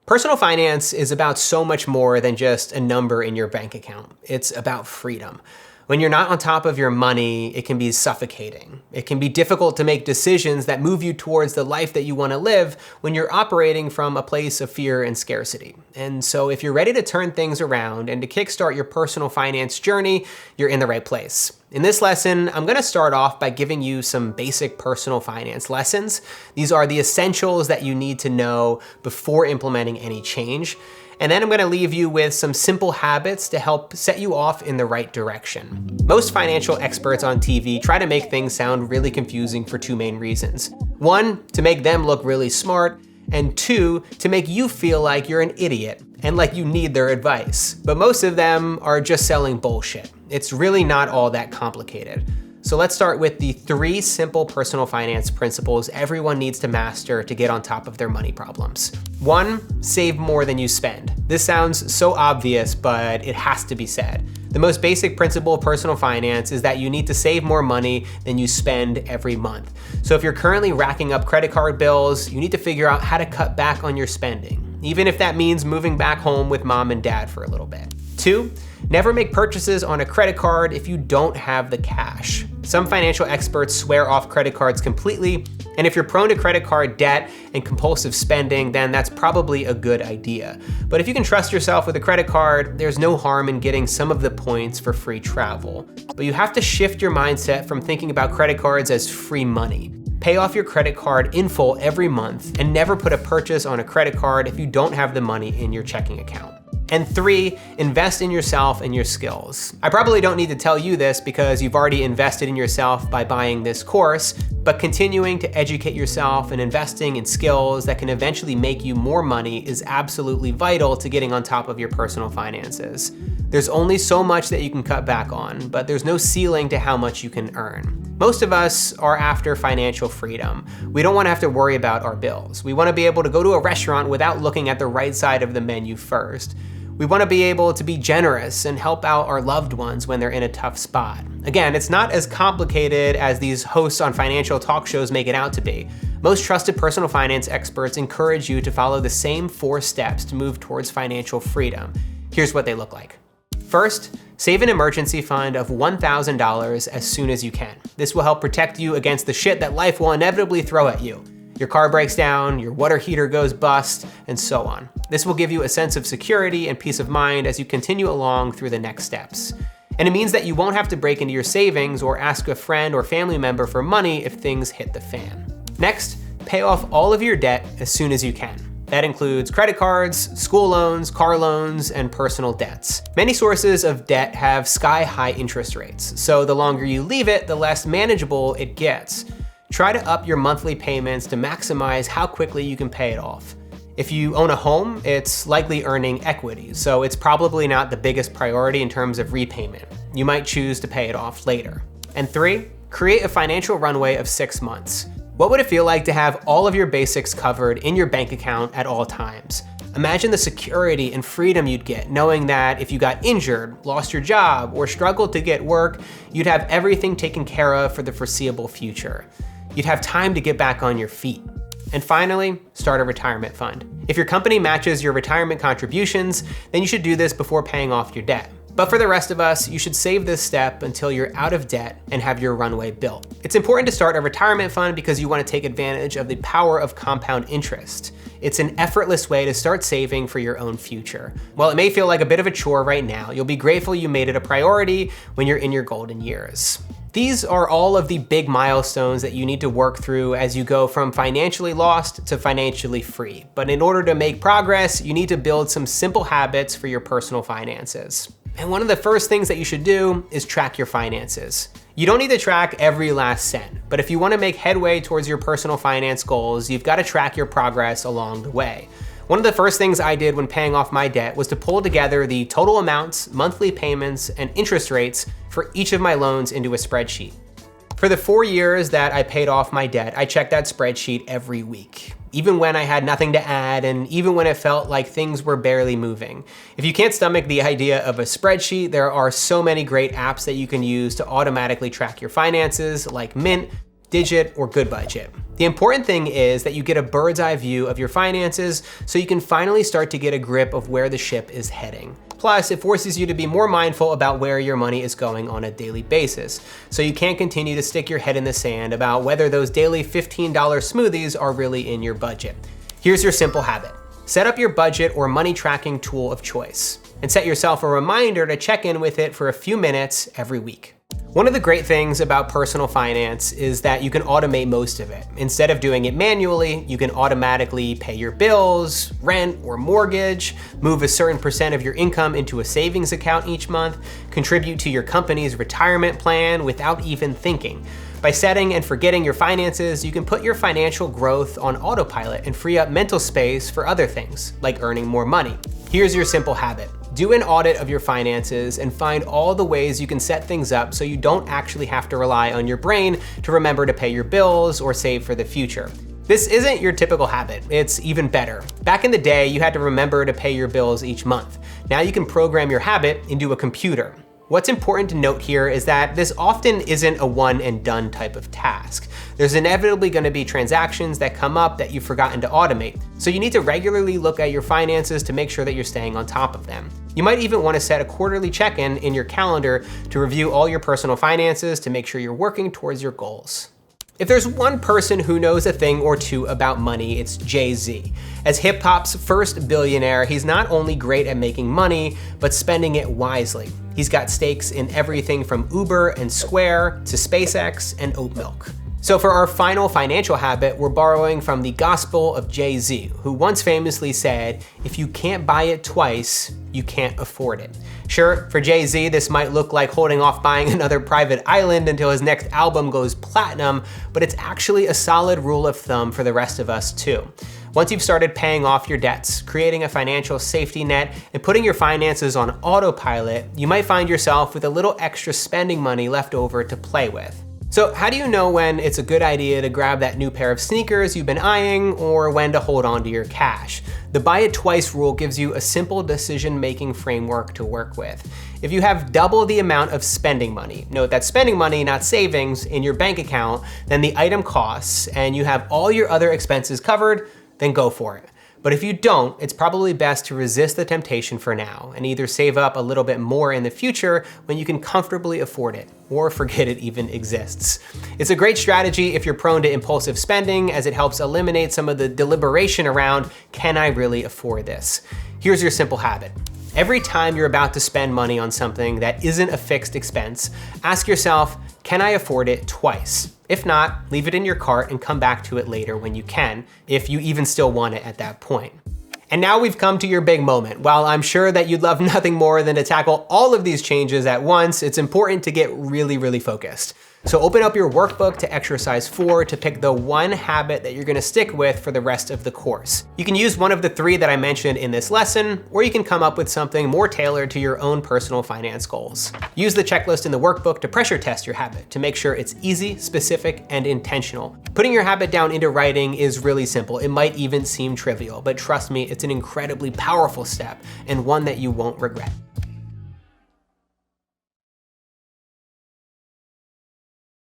Personal finance is about so much more than just a number in your bank account. It's about freedom. When you're not on top of your money, it can be suffocating. It can be difficult to make decisions that move you towards the life that you want to live when you're operating from a place of fear and scarcity. And so if you're ready to turn things around and to kickstart your personal finance journey, you're in the right place. In this lesson, I'm going to start off by giving you some basic personal finance lessons. These are the essentials that you need to know before implementing any change. And then I'm going to leave you with some simple habits to help set you off in the right direction. Most financial experts on TV try to make things sound really confusing for two main reasons. One, to make them look really smart, and two, to make you feel like you're an idiot and like you need their advice. But most of them are just selling bullshit. It's really not all that complicated. So let's start with the 3 simple personal finance principles everyone needs to master to get on top of their money problems. 1, save more than you spend. This sounds so obvious, but it has to be said. The most basic principle of personal finance is that you need to save more money than you spend every month. So if you're currently racking up credit card bills, you need to figure out how to cut back on your spending, even if that means moving back home with mom and dad for a little bit. 2, never make purchases on a credit card if you don't have the cash. Some financial experts swear off credit cards completely, and if you're prone to credit card debt and compulsive spending, then that's probably a good idea. But if you can trust yourself with a credit card, there's no harm in getting some of the points for free travel. But you have to shift your mindset from thinking about credit cards as free money. Pay off your credit card in full every month and never put a purchase on a credit card if you don't have the money in your checking account. And 3, invest in yourself and your skills. I probably don't need to tell you this because you've already invested in yourself by buying this course, but continuing to educate yourself and investing in skills that can eventually make you more money is absolutely vital to getting on top of your personal finances. There's only so much that you can cut back on, but there's no ceiling to how much you can earn. Most of us are after financial freedom. We don't want to have to worry about our bills. We want to be able to go to a restaurant without looking at the right side of the menu first. We want to be able to be generous and help out our loved ones when they're in a tough spot. Again, it's not as complicated as these hosts on financial talk shows make it out to be. Most trusted personal finance experts encourage you to follow the same 4 steps to move towards financial freedom. Here's what they look like. First, save an emergency fund of $1,000 as soon as you can. This will help protect you against the shit that life will inevitably throw at you. Your car breaks down, your water heater goes bust, and so on. This will give you a sense of security and peace of mind as you continue along through the next steps. And it means that you won't have to break into your savings or ask a friend or family member for money if things hit the fan. Next, pay off all of your debt as soon as you can. That includes credit cards, school loans, car loans, and personal debts. Many sources of debt have sky-high interest rates, so the longer you leave it, the less manageable it gets. Try to up your monthly payments to maximize how quickly you can pay it off. If you own a home, it's likely earning equity, so it's probably not the biggest priority in terms of repayment. You might choose to pay it off later. And 3, create a financial runway of 6 months. What would it feel like to have all of your basics covered in your bank account at all times? Imagine the security and freedom you'd get knowing that if you got injured, lost your job, or struggled to get work, you'd have everything taken care of for the foreseeable future. You'd have time to get back on your feet. And finally, start a retirement fund. If your company matches your retirement contributions, then you should do this before paying off your debt. But for the rest of us, you should save this step until you're out of debt and have your runway built. It's important to start a retirement fund because you want to take advantage of the power of compound interest. It's an effortless way to start saving for your own future. While it may feel like a bit of a chore right now, you'll be grateful you made it a priority when you're in your golden years. These are all of the big milestones that you need to work through as you go from financially lost to financially free. But in order to make progress, you need to build some simple habits for your personal finances. And one of the first things that you should do is track your finances. You don't need to track every last cent, but if you want to make headway towards your personal finance goals, you've got to track your progress along the way. One of the first things I did when paying off my debt was to pull together the total amounts, monthly payments, and interest rates for each of my loans into a spreadsheet. For the 4 years that I paid off my debt, I checked that spreadsheet every week, even when I had nothing to add and even when it felt like things were barely moving. If you can't stomach the idea of a spreadsheet, there are so many great apps that you can use to automatically track your finances, like Mint, Digit, or Good Budget. The important thing is that you get a bird's eye view of your finances so you can finally start to get a grip of where the ship is heading. Plus, it forces you to be more mindful about where your money is going on a daily basis, so you can't continue to stick your head in the sand about whether those daily $15 smoothies are really in your budget. Here's your simple habit. Set up your budget or money tracking tool of choice, and set yourself a reminder to check in with it for a few minutes every week. One of the great things about personal finance is that you can automate most of it. Instead of doing it manually, you can automatically pay your bills, rent or mortgage, move a certain percent of your income into a savings account each month, contribute to your company's retirement plan without even thinking. By setting and forgetting your finances, you can put your financial growth on autopilot and free up mental space for other things, like earning more money. Here's your simple habit. Do an audit of your finances and find all the ways you can set things up so you don't actually have to rely on your brain to remember to pay your bills or save for the future. This isn't your typical habit, it's even better. Back in the day, you had to remember to pay your bills each month. Now you can program your habit into a computer. What's important to note here is that this often isn't a one and done type of task. There's inevitably going to be transactions that come up that you've forgotten to automate, so you need to regularly look at your finances to make sure that you're staying on top of them. You might even want to set a quarterly check-in in your calendar to review all your personal finances to make sure you're working towards your goals. If there's one person who knows a thing or two about money, it's Jay-Z. As hip-hop's first billionaire, he's not only great at making money, but spending it wisely. He's got stakes in everything from Uber and Square to SpaceX and oat milk. So for our final financial habit, we're borrowing from the Gospel of Jay-Z, who once famously said, "If you can't buy it twice, you can't afford it." Sure, for Jay-Z, this might look like holding off buying another private island until his next album goes platinum, but it's actually a solid rule of thumb for the rest of us too. Once you've started paying off your debts, creating a financial safety net, and putting your finances on autopilot, you might find yourself with a little extra spending money left over to play with. So how do you know when it's a good idea to grab that new pair of sneakers you've been eyeing or when to hold on to your cash? The buy it twice rule gives you a simple decision-making framework to work with. If you have double the amount of spending money, note that spending money, not savings, in your bank account than the item costs, and you have all your other expenses covered, then go for it. But if you don't, it's probably best to resist the temptation for now and either save up a little bit more in the future when you can comfortably afford it, or forget it even exists. It's a great strategy if you're prone to impulsive spending, as it helps eliminate some of the deliberation around, can I really afford this? Here's your simple habit. Every time you're about to spend money on something that isn't a fixed expense, ask yourself, can I afford it twice? If not, leave it in your cart and come back to it later when you can, if you even still want it at that point. And now we've come to your big moment. While I'm sure that you'd love nothing more than to tackle all of these changes at once, it's important to get really focused. So open up your workbook to exercise 4 to pick the one habit that you're gonna stick with for the rest of the course. You can use one of the 3 that I mentioned in this lesson, or you can come up with something more tailored to your own personal finance goals. Use the checklist in the workbook to pressure test your habit to make sure it's easy, specific, and intentional. Putting your habit down into writing is really simple. It might even seem trivial, but trust me, it's an incredibly powerful step and one that you won't regret.